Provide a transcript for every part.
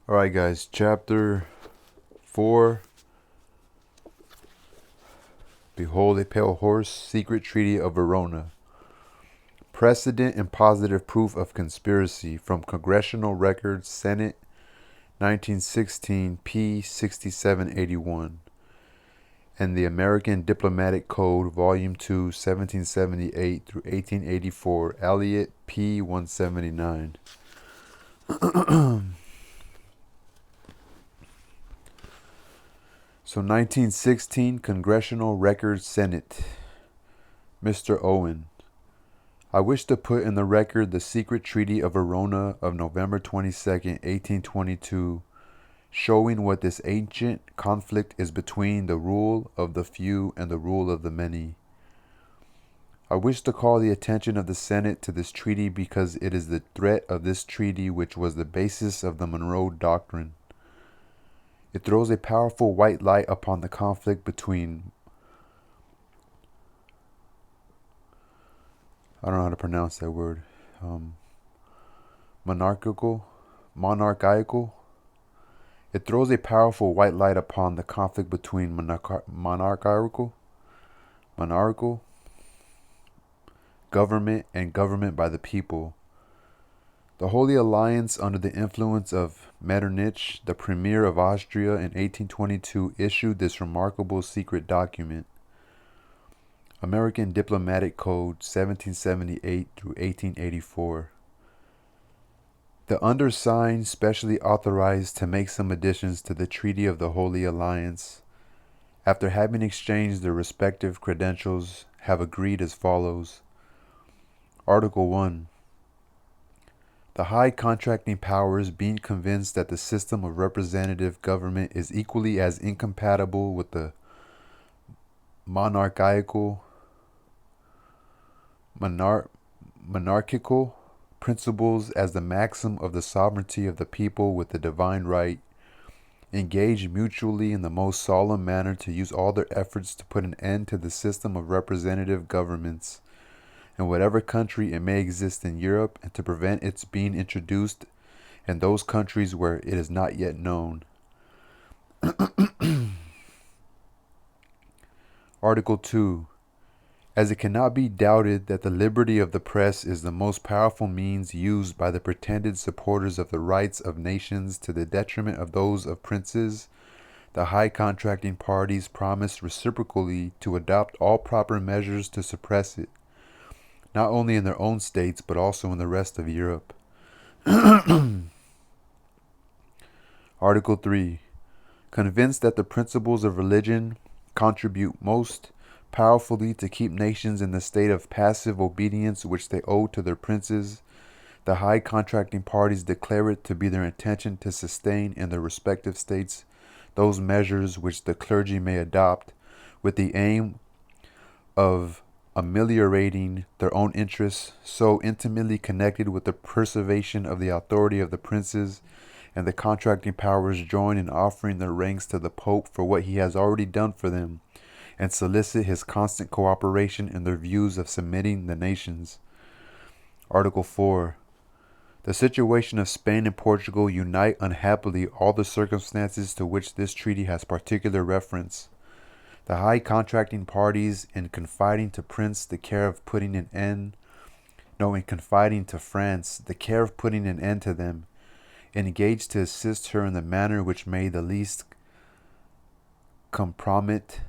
Alright, guys, chapter 4. Behold a Pale Horse, Secret Treaty of Verona. Precedent and positive proof of conspiracy from Congressional Records, Senate, 1916, p. 6781. And the American Diplomatic Code, Volume 2, 1778 through 1884, Elliott, p. 179. So 1916, Congressional Records, Senate. Mr. Owen, I wish to put in the record the secret treaty of Verona of November 22nd, 1822, showing what this ancient conflict is between the rule of the few and the rule of the many. I wish to call the attention of the Senate to this treaty because it is the threat of this treaty which was the basis of the Monroe Doctrine. It throws a powerful white light upon the conflict between, I don't know how to pronounce that word, monarchical. It throws a powerful white light upon the conflict between monarchical government and government by the people. The Holy Alliance, under the influence of Metternich, the Premier of Austria, in 1822, issued this remarkable secret document, American Diplomatic Code, 1778 through 1884. The undersigned specially authorized to make some additions to the Treaty of the Holy Alliance, after having exchanged their respective credentials, have agreed as follows. Article 1. The high contracting powers, being convinced that the system of representative government is equally as incompatible with the monarchical principles as the maxim of the sovereignty of the people with the divine right, engage mutually in the most solemn manner to use all their efforts to put an end to the system of representative governments in whatever country it may exist in Europe, and to prevent its being introduced in those countries where it is not yet known. Article 2. As it cannot be doubted that the liberty of the press is the most powerful means used by the pretended supporters of the rights of nations to the detriment of those of princes, the high contracting parties promise reciprocally to adopt all proper measures to suppress it, not only in their own states, but also in the rest of Europe. Article 3. Convinced that the principles of religion contribute most powerfully to keep nations in the state of passive obedience which they owe to their princes, the high contracting parties declare it to be their intention to sustain in their respective states those measures which the clergy may adopt, with the aim of ameliorating their own interests, so intimately connected with the preservation of the authority of the princes, and the contracting powers join in offering their ranks to the Pope for what he has already done for them, and solicit his constant cooperation in their views of submitting the nations. Article 4. The situation of Spain and Portugal unite unhappily all the circumstances to which this treaty has particular reference. The high contracting parties, in confiding to France the care of putting an end to them, engaged to assist her in the manner which may the least compromise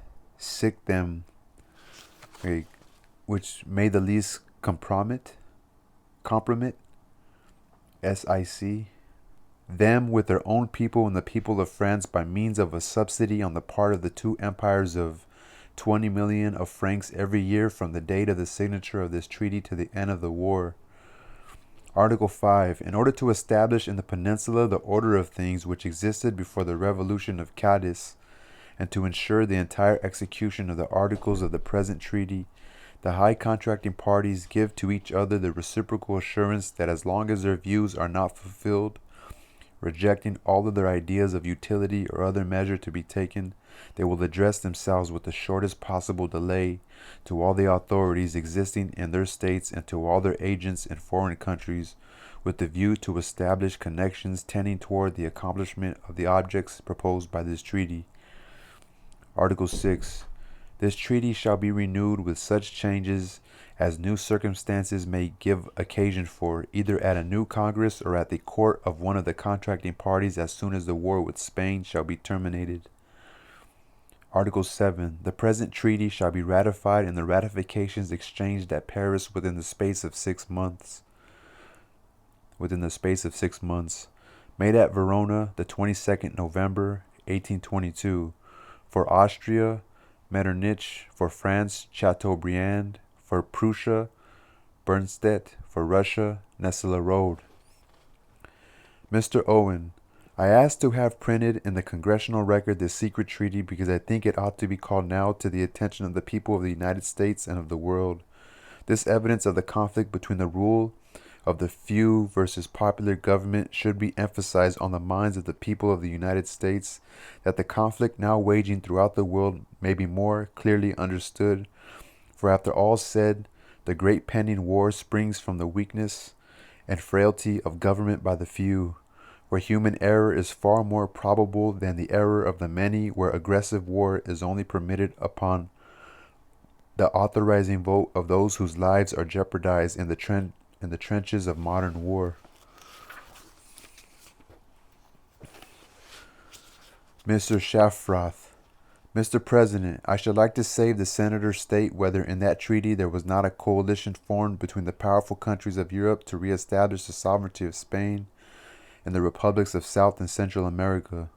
them with their own people and the people of France by means of a subsidy on the part of the two empires of 20 million of francs every year from the date of the signature of this treaty to the end of the war. Article 5. In order to establish in the peninsula the order of things which existed before the revolution of Cadiz, and to ensure the entire execution of the articles of the present treaty, the high contracting parties give to each other the reciprocal assurance that as long as their views are not fulfilled, Rejecting all other ideas of utility or other measure to be taken, they will address themselves with the shortest possible delay to all the authorities existing in their states and to all their agents in foreign countries, with the view to establish connections tending toward the accomplishment of the objects proposed by this treaty. Article 6. This treaty shall be renewed with such changes as new circumstances may give occasion for, either at a new Congress or at the court of one of the contracting parties as soon as the war with Spain shall be terminated. Article 7. The present treaty shall be ratified and the ratifications exchanged at Paris within the space of 6 months. Made at Verona the 22nd November 1822. For Austria, Metternich; for France, Chateaubriand; for Prussia, Bernstedt; for Russia, Nesselrode. Mr. Owen, I ask to have printed in the Congressional Record this secret treaty because I think it ought to be called now to the attention of the people of the United States and of the world. This evidence of the conflict between the rule of the few versus popular government should be emphasized on the minds of the people of the United States, that the conflict now waging throughout the world may be more clearly understood. For after all said, the great pending war springs from the weakness and frailty of government by the few, where human error is far more probable than the error of the many, where aggressive war is only permitted upon the authorizing vote of those whose lives are jeopardized in the trenches of modern war. Mr. Shafroth. Mr. President, I should like to save the senator state whether in that treaty there was not a coalition formed between the powerful countries of Europe to reestablish the sovereignty of Spain and the republics of South and Central America.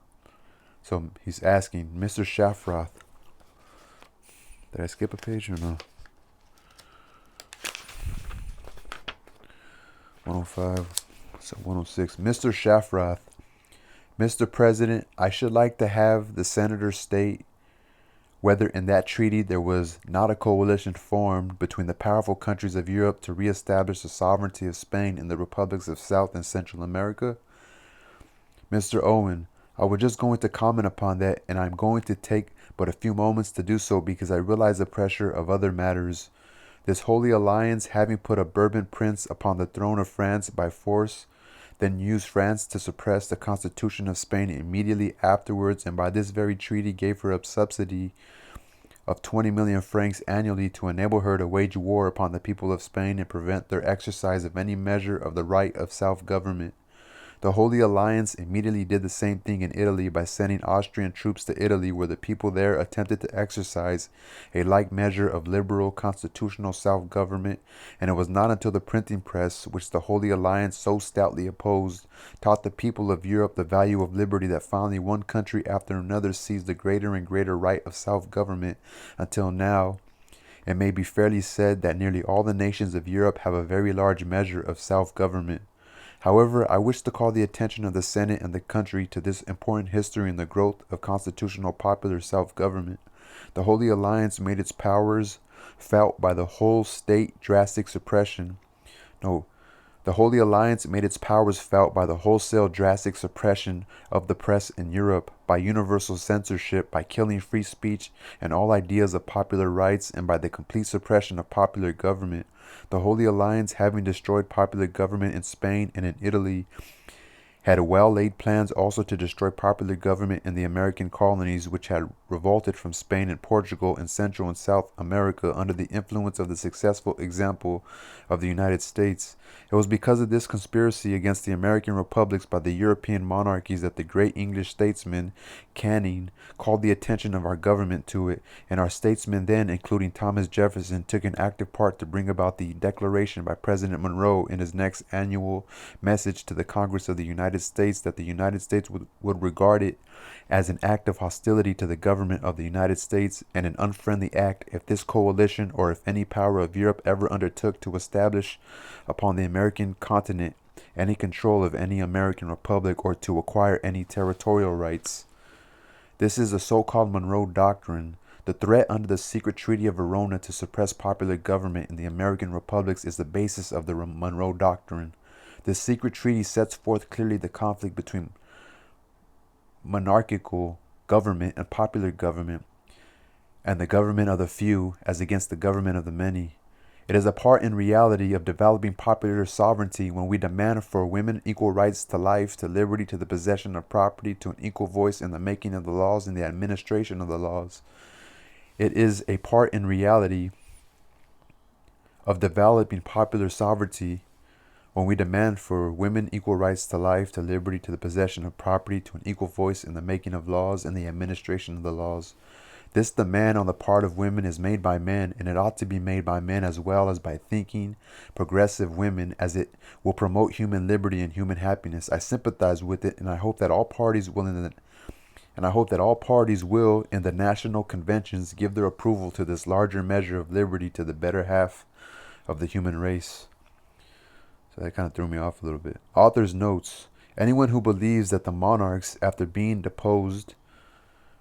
So he's asking, Mr. Shafroth. Did I skip a page or no? 105, so 106. Mr. Shafroth. Mr. President, I should like to have the senator state whether in that treaty there was not a coalition formed between the powerful countries of Europe to reestablish the sovereignty of Spain and the republics of South and Central America. Mr. Owen, I was just going to comment upon that, and I'm going to take but a few moments to do so because I realize the pressure of other matters. This Holy Alliance, having put a Bourbon prince upon the throne of France by force, then used France to suppress the constitution of Spain immediately afterwards, and by this very treaty gave her a subsidy of 20 million francs annually to enable her to wage war upon the people of Spain and prevent their exercise of any measure of the right of self-government. The Holy Alliance immediately did the same thing in Italy by sending Austrian troops to Italy, where the people there attempted to exercise a like measure of liberal constitutional self-government, and it was not until the printing press, which the Holy Alliance so stoutly opposed, taught the people of Europe the value of liberty, that finally one country after another seized the greater and greater right of self-government, until now it may be fairly said that nearly all the nations of Europe have a very large measure of self-government. However, I wish to call the attention of the Senate and the country to this important history in the growth of constitutional popular self-government. The Holy Alliance made its powers felt by the whole state drastic suppression. The Holy Alliance made its powers felt by the wholesale drastic suppression of the press in Europe, by universal censorship, by killing free speech and all ideas of popular rights, and by the complete suppression of popular government. The Holy Alliance, having destroyed popular government in Spain and in Italy, had well-laid plans also to destroy popular government in the American colonies, which had revolted from Spain and Portugal in Central and South America under the influence of the successful example of the United States. It was because of this conspiracy against the American republics by the European monarchies that the great English statesman Canning called the attention of our government to it, and our statesmen then, including Thomas Jefferson, took an active part to bring about the declaration by President Monroe in his next annual message to the Congress of the United States that the United States would regard it as an act of hostility to the government of the United States and an unfriendly act if this coalition or if any power of Europe ever undertook to establish upon the American continent any control of any American republic or to acquire any territorial rights. This is the so-called Monroe Doctrine. The threat under the secret Treaty of Verona to suppress popular government in the American republics is the basis of the Monroe Doctrine. This secret treaty sets forth clearly the conflict between monarchical government and popular government, and the government of the few as against the government of the many. It is a part in reality of developing popular sovereignty when we demand for women equal rights to life, to liberty, to the possession of property, to an equal voice in the making of the laws and the administration of the laws. It is a part in reality of developing popular sovereignty when we demand for women equal rights to life, to liberty, to the possession of property, to an equal voice in the making of laws and the administration of the laws. This demand on the part of women is made by men, and it ought to be made by men as well as by thinking, progressive women, as it will promote human liberty and human happiness. I sympathize with it, and I hope that all parties will in the national conventions give their approval to this larger measure of liberty to the better half of the human race. So that kind of threw me off a little bit. Author's notes. Anyone who believes that the monarchs, after being deposed,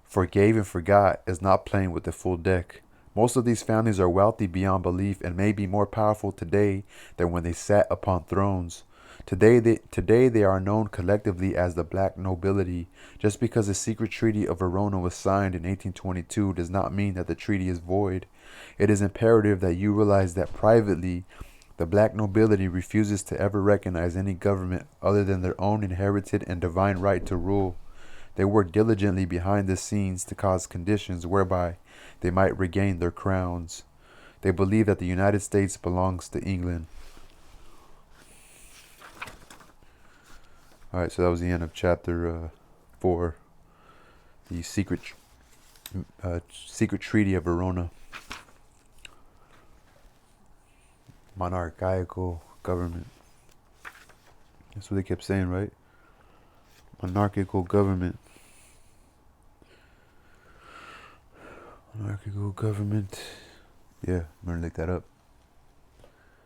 forgave and forgot is not playing with the full deck. Most of these families are wealthy beyond belief and may be more powerful today than when they sat upon thrones. Today they are known collectively as the black nobility. Just because the secret treaty of Verona was signed in 1822 does not mean that the treaty is void. It is imperative that you realize that privately, the black nobility refuses to ever recognize any government other than their own inherited and divine right to rule. They work diligently behind the scenes to cause conditions whereby they might regain their crowns. They believe that the United States belongs to England. Alright, so that was the end of chapter 4. The secret treaty of Verona. Monarchical government. That's what they kept saying, right? Monarchical government. Monarchical government. Yeah, I'm gonna look that up.